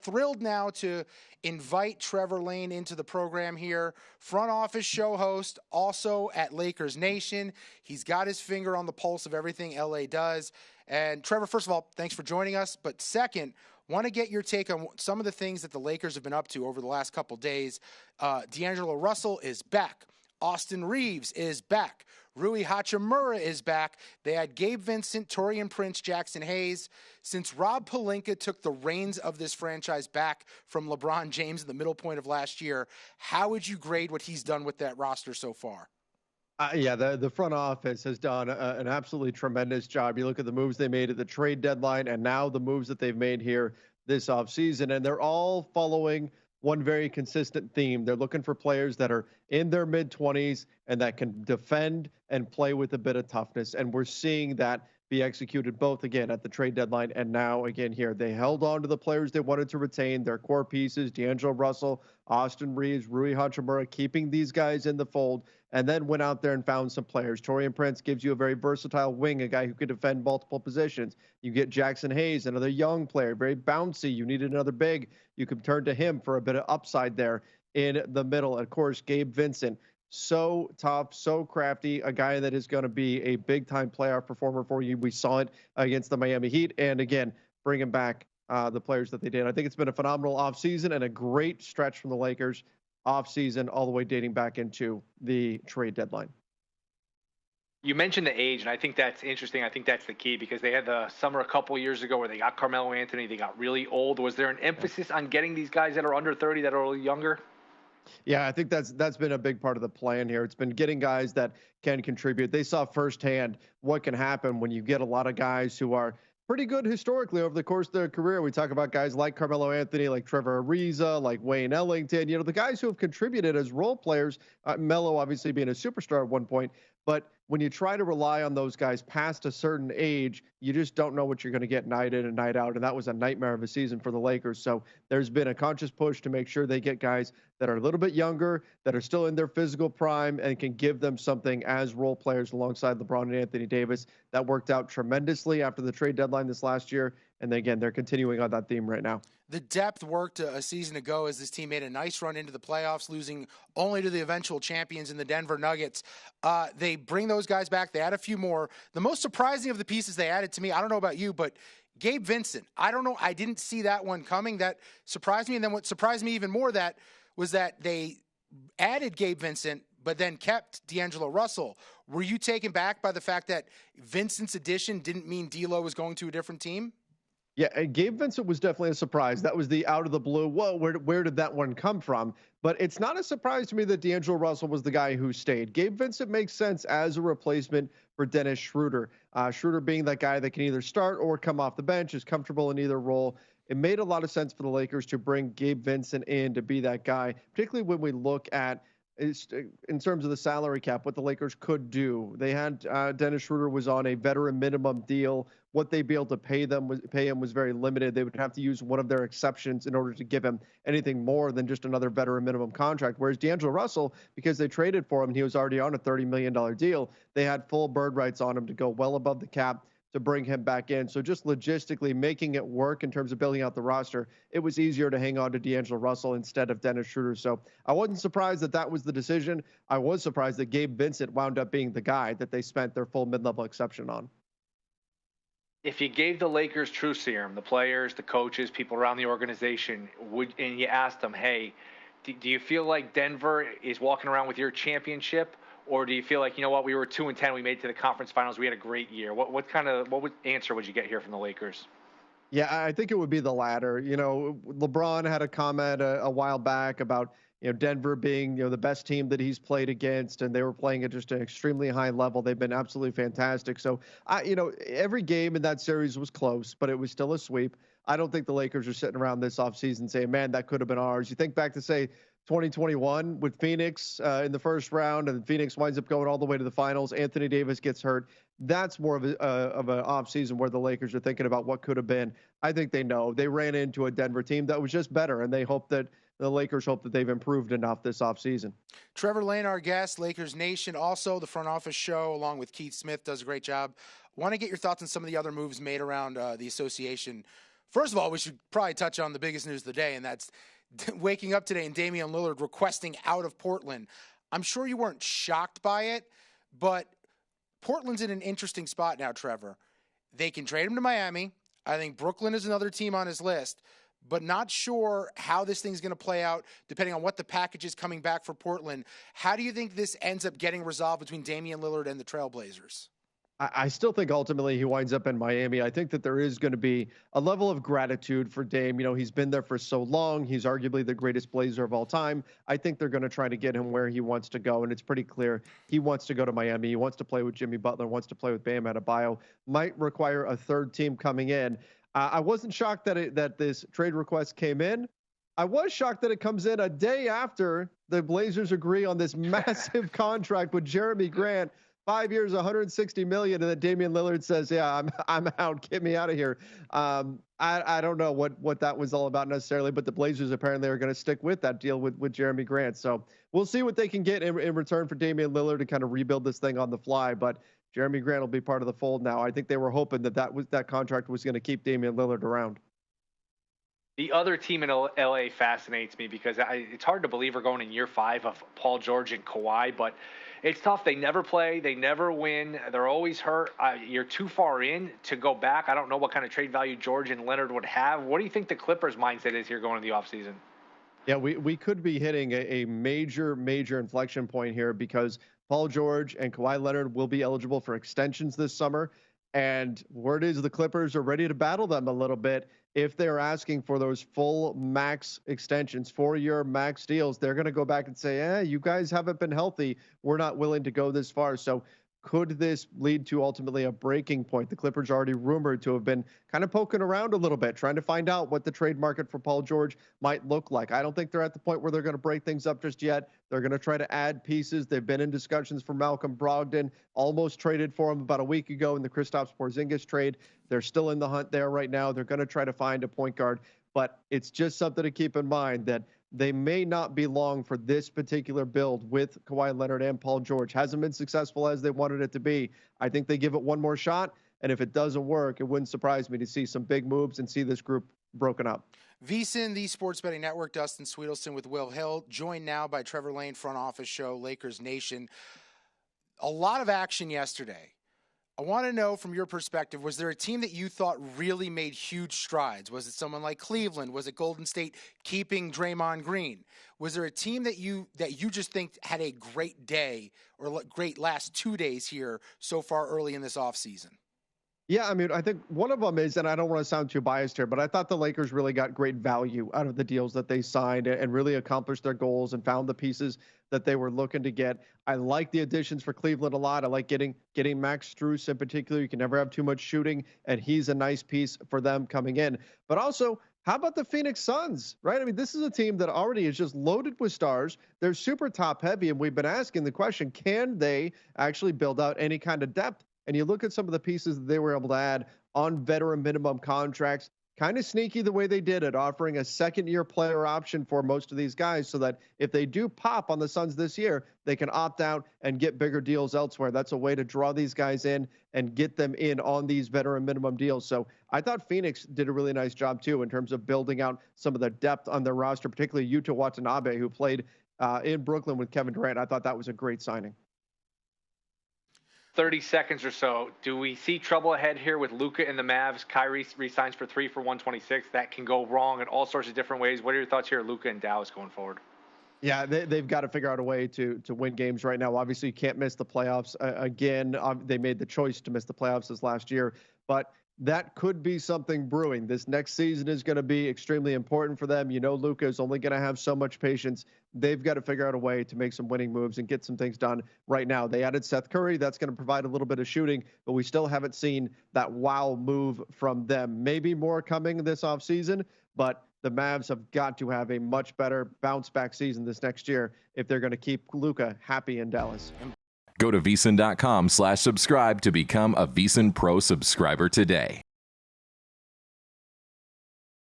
Thrilled now to invite Trevor Lane into the program here. Front office show host, also at Lakers Nation. He's got his finger on the pulse of everything LA does. And Trevor, first of all, thanks for joining us. But second, want to get your take on some of the things that the Lakers have been up to over the last couple days. D'Angelo Russell is back. Austin Reeves is back. Rui Hachimura is back. They had Gabe Vincent, Taurean Prince, Jackson Hayes. Since Rob Pelinka took the reins of this franchise back from LeBron James in the middle point of last year, how would you grade what he's done with that roster so far? The front office has done an absolutely tremendous job. You look at the moves they made at the trade deadline and now the moves that they've made here this offseason, and they're all following one very consistent theme. They're looking for players that are in their mid-20s and that can defend and play with a bit of toughness. And we're seeing that be executed both, again, at the trade deadline and now again here. They held on to the players they wanted to retain, their core pieces, D'Angelo Russell, Austin Reeves, Rui Hachimura, keeping these guys in the fold, and then went out there and found some players. Taurean Prince gives you a very versatile wing, a guy who could defend multiple positions. You get Jackson Hayes, another young player, very bouncy. You needed another big. You could turn to him for a bit of upside there in the middle. And of course, Gabe Vincent, so tough, so crafty, a guy that is going to be a big-time playoff performer for you. We saw it against the Miami Heat. And again, bringing back the players that they did. I think it's been a phenomenal offseason and a great stretch from the Lakers offseason all the way dating back into the trade deadline. You mentioned the age, and I think that's interesting. I think that's the key because they had the summer a couple of years ago where they got Carmelo Anthony. They got really old. Was there an emphasis on getting these guys that are under 30 that are a little younger? Yeah, I think that's been a big part of the plan here. It's been getting guys that can contribute. They saw firsthand what can happen when you get a lot of guys who are pretty good historically over the course of their career. We talk about guys like Carmelo Anthony, like Trevor Ariza, like Wayne Ellington, the guys who have contributed as role players, Melo obviously being a superstar at one point. But when you try to rely on those guys past a certain age, you just don't know what you're going to get night in and night out. And that was a nightmare of a season for the Lakers. So there's been a conscious push to make sure they get guys that are a little bit younger, that are still in their physical prime, and can give them something as role players alongside LeBron and Anthony Davis. That worked out tremendously after the trade deadline this last year. And again, they're continuing on that theme right now. The depth worked a season ago as this team made a nice run into the playoffs, losing only to the eventual champions in the Denver Nuggets. They bring those guys back. They add a few more. The most surprising of the pieces they added to me, I don't know about you, but Gabe Vincent. I don't know. I didn't see that one coming. That surprised me. And then what surprised me even more was that they added Gabe Vincent but then kept D'Angelo Russell. Were you taken back by the fact that Vincent's addition didn't mean D'Lo was going to a different team? Yeah, Gabe Vincent was definitely a surprise. That was the out of the blue, whoa, where did that one come from? But it's not a surprise to me that D'Angelo Russell was the guy who stayed. Gabe Vincent makes sense as a replacement for Dennis Schroeder. Schroeder being that guy that can either start or come off the bench, is comfortable in either role. It made a lot of sense for the Lakers to bring Gabe Vincent in to be that guy, particularly when we look at in terms of the salary cap, what the Lakers could do. They had Dennis Schroeder was on a veteran minimum deal. What they'd be able to pay him was very limited. They would have to use one of their exceptions in order to give him anything more than just another veteran minimum contract. Whereas D'Angelo Russell, because they traded for him, and he was already on a $30 million deal, they had full bird rights on him to go well above the cap to bring him back in. So just logistically making it work in terms of building out the roster, it was easier to hang on to D'Angelo Russell instead of Dennis Schroeder. So I wasn't surprised that was the decision. I was surprised that Gabe Vincent wound up being the guy that they spent their full mid-level exception on. If you gave the Lakers true serum, the players, the coaches, people around the organization, and you asked them, hey, do you feel like Denver is walking around with your championship? Or do you feel like, we were 2-10, we made it to the conference finals, we had a great year? What answer would you get here from the Lakers? Yeah, I think it would be the latter. LeBron had a comment a while back about, Denver being, the best team that he's played against, and they were playing at just an extremely high level. They've been absolutely fantastic. So, every game in that series was close, but it was still a sweep. I don't think the Lakers are sitting around this offseason saying, man, that could have been ours. You think back to, say, 2021 with Phoenix in the first round, and Phoenix winds up going all the way to the finals. Anthony Davis gets hurt. That's more of an offseason where the Lakers are thinking about what could have been. I think they know. They ran into a Denver team that was just better, and the Lakers hope that they've improved enough this offseason. Trevor Lane, our guest, Lakers Nation, also the front office show, along with Keith Smith, does a great job. Want to get your thoughts on some of the other moves made around the association First of all, we should probably touch on the biggest news of the day, and that's waking up today and Damian Lillard requesting out of Portland. I'm sure you weren't shocked by it, but Portland's in an interesting spot now, Trevor. They can trade him to Miami. I think Brooklyn is another team on his list, but not sure how this thing's going to play out depending on what the package is coming back for Portland. How do you think this ends up getting resolved between Damian Lillard and the Trailblazers? I still think ultimately he winds up in Miami. I think that there is going to be a level of gratitude for Dame. You know, he's been there for so long. He's arguably the greatest Blazer of all time. I think they're going to try to get him where he wants to go, and it's pretty clear he wants to go to Miami. He wants to play with Jimmy Butler, wants to play with Bam Adebayo. Might require a third team coming in. I wasn't shocked that this trade request came in. I was shocked that it comes in a day after the Blazers agree on this massive contract with Jeremy Grant. 5 years, $160 million, and then Damian Lillard says, "Yeah, I'm out. Get me out of here." I don't know what that was all about necessarily, but the Blazers apparently are going to stick with that deal with Jeremy Grant. So we'll see what they can get in return for Damian Lillard to kind of rebuild this thing on the fly. But Jeremy Grant will be part of the fold now. I think they were hoping that contract was going to keep Damian Lillard around. The other team in LA fascinates me because it's hard to believe we're going in year 5 of Paul George and Kawhi, but it's tough. They never play. They never win. They're always hurt. You're too far in to go back. I don't know what kind of trade value George and Leonard would have. What do you think the Clippers' mindset is here going into the offseason? Yeah, we could be hitting a major inflection point here because Paul George and Kawhi Leonard will be eligible for extensions this summer. And word is the Clippers are ready to battle them a little bit. If they're asking for those full max extensions, 4-year max deals, they're going to go back and say, you guys haven't been healthy. We're not willing to go this far. So could this lead to ultimately a breaking point? The Clippers are already rumored to have been kind of poking around a little bit, trying to find out what the trade market for Paul George might look like. I don't think they're at the point where they're going to break things up just yet. They're going to try to add pieces. They've been in discussions for Malcolm Brogdon, almost traded for him about a week ago in the Kristaps Porzingis trade. They're still in the hunt there right now. They're going to try to find a point guard, but it's just something to keep in mind that they may not be long for this particular build with Kawhi Leonard and Paul George. Hasn't been successful as they wanted it to be. I think they give it one more shot, and if it doesn't work, it wouldn't surprise me to see some big moves and see this group broken up. VSiN, the Sports Betting Network, Dustin Swedelson with Will Hill, joined now by Trevor Lane, front office show, Lakers Nation. A lot of action yesterday. I want to know from your perspective, was there a team that you thought really made huge strides? Was it someone like Cleveland? Was it Golden State keeping Draymond Green? Was there a team that you just think had a great day or great last 2 days here so far early in this offseason? Yeah, I mean, I think one of them is, and I don't want to sound too biased here, but I thought the Lakers really got great value out of the deals that they signed and really accomplished their goals and found the pieces that they were looking to get. I like the additions for Cleveland a lot. I like getting Max Strus in particular. You can never have too much shooting, and he's a nice piece for them coming in. But also, how about the Phoenix Suns, right? I mean, this is a team that already is just loaded with stars. They're super top heavy, and we've been asking the question, can they actually build out any kind of depth? And you look at some of the pieces that they were able to add on veteran minimum contracts, kind of sneaky the way they did it, offering a second-year player option for most of these guys so that if they do pop on the Suns this year, they can opt out and get bigger deals elsewhere. That's a way to draw these guys in and get them in on these veteran minimum deals. So I thought Phoenix did a really nice job, too, in terms of building out some of the depth on their roster, particularly Yuta Watanabe, who played in Brooklyn with Kevin Durant. I thought that was a great signing. 30 seconds or so. Do we see trouble ahead here with Luka and the Mavs? Kyrie resigns for 3 for $126. That can go wrong in all sorts of different ways. What are your thoughts here, Luka and Dallas going forward? Yeah, they've got to figure out a way to win games right now. Obviously, you can't miss the playoffs again. They made the choice to miss the playoffs this last year, but that could be something brewing. This next season is going to be extremely important for them. You know, Luka is only going to have so much patience. They've got to figure out a way to make some winning moves and get some things done right now. They added Seth Curry. That's going to provide a little bit of shooting, but we still haven't seen that wow move from them. Maybe more coming this offseason, but the Mavs have got to have a much better bounce-back season this next year if they're going to keep Luka happy in Dallas. Go to VSiN.com/subscribe to become a VSiN Pro subscriber today.